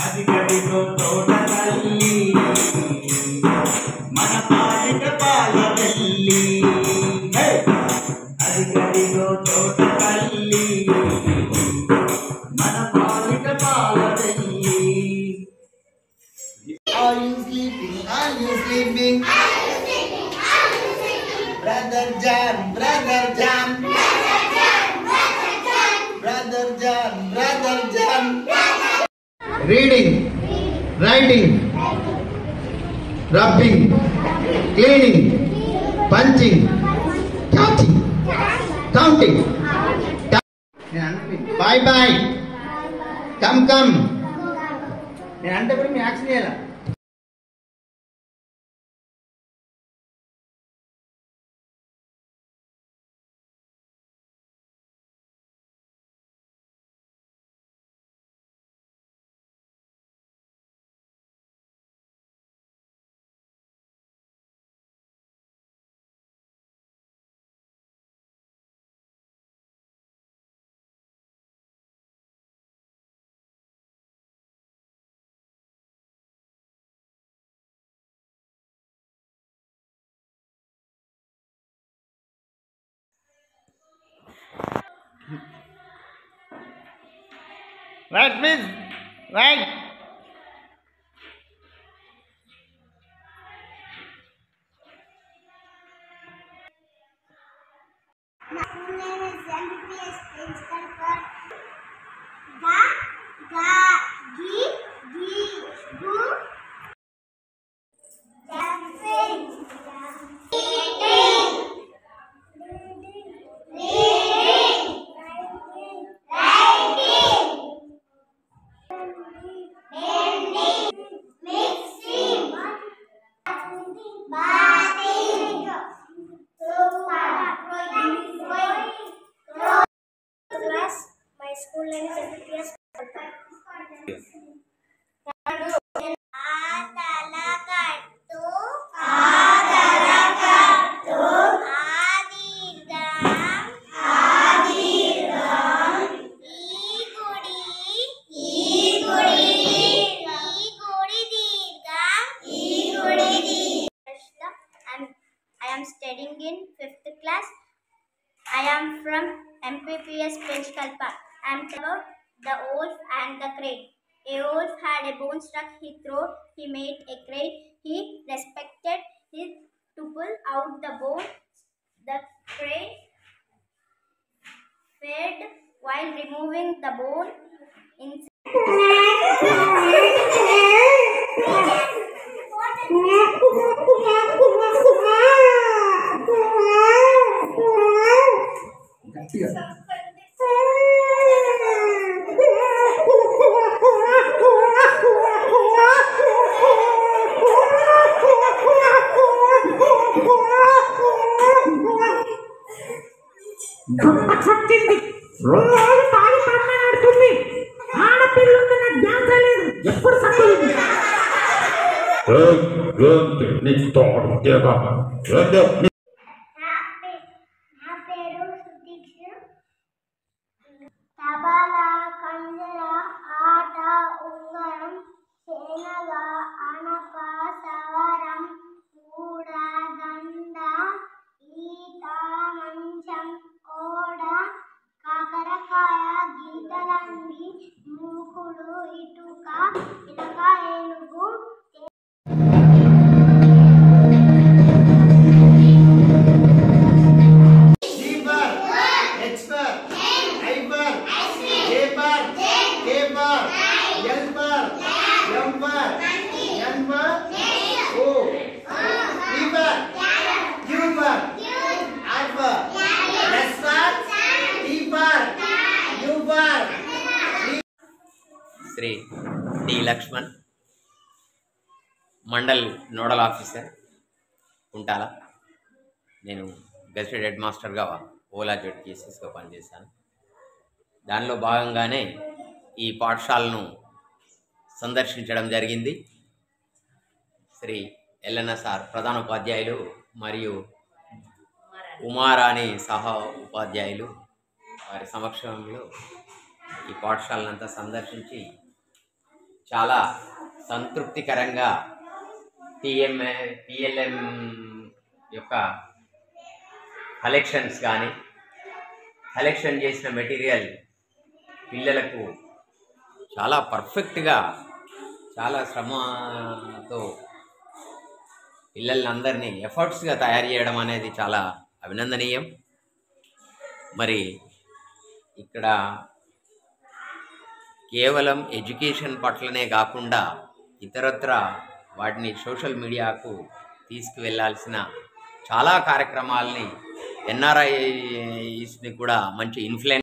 అది గదిలో తోట తల్లి మన పాలిట పాల తల్లి అది గదిలో తోట తల్లి మన పాలిట పాల తల్లి Are you sleeping? Are you sleeping? Brother John, Brother John, Brother John, Brother John. Reading, writing, rubbing, cleaning, punching, catching, counting. Bye bye. Come come. నేను అంటే కూడా మీ యాక్షన్ చేయాలా Right, miss. Right. My full name is MPPS Principal for Ga, Gi, Gu, Jumping, eating, reading, writing, bending, mixing, bathing, class. My school name is MPPS. I am studying in 5th class. I am from MPPS Principal Park. I am about the wolf and the crane. A wolf had a bone stuck in his throat. He made a crane. He respected his to pull out the bone. The crane fed while removing the bone. కొట్టింది రోజు తాగి పన్నాడుతుంది ఆడపిల్లుంది నాకు ధ్యాస లేదు ఎప్పుడు సత్తుంది నా పేరు సుదీక్ష. తబలా, కంజర, ఆట, ఉంగరం, శనగ, అనప, సవరం, కూడ, దండ, ఈత, మంచం, ఓడ, కాకరకాయ, గీతలంగి, మూకుడు, ఇటుక, ఇటుక, ఏనుగు, Shri D Lakshman, mandal nodal officer ఉంటాలా. నేను గెస్టెడ్ హెడ్ మాస్టర్గా ఓలా జెడ్పీఎస్ఎస్గా పనిచేశాను. దానిలో భాగంగానే ఈ పాఠశాలను సందర్శించడం జరిగింది. శ్రీ ఎల్ఎన్ఎస్ఆర్ ప్రధాన ఉపాధ్యాయులు మరియు ఉమారాణి సహా ఉపాధ్యాయులు వారి సమక్షంలో ఈ పాఠశాలనంతా సందర్శించి చాలా సంతృప్తికరంగా టిఎల్ఎం యొక్క కలెక్షన్స్ కానీ కలెక్షన్ చేసిన మెటీరియల్ పిల్లలకు చాలా పర్ఫెక్ట్గా చాలా శ్రమతో పిల్లలందరినీ ఎఫర్ట్స్గా తయారు చేయడం అనేది చాలా అభినందనీయం. మరి ఇక్కడ కేవలం ఎడ్యుకేషన్ పట్లనే కాకుండా ఇతరత్ర వాటిని సోషల్ మీడియాకు తీసుకువెళ్ళాల్సిన చాలా కార్యక్రమాలని ఎన్ఆర్ఐస్ని కూడా మంచి ఇన్ఫ్లుయెన్స్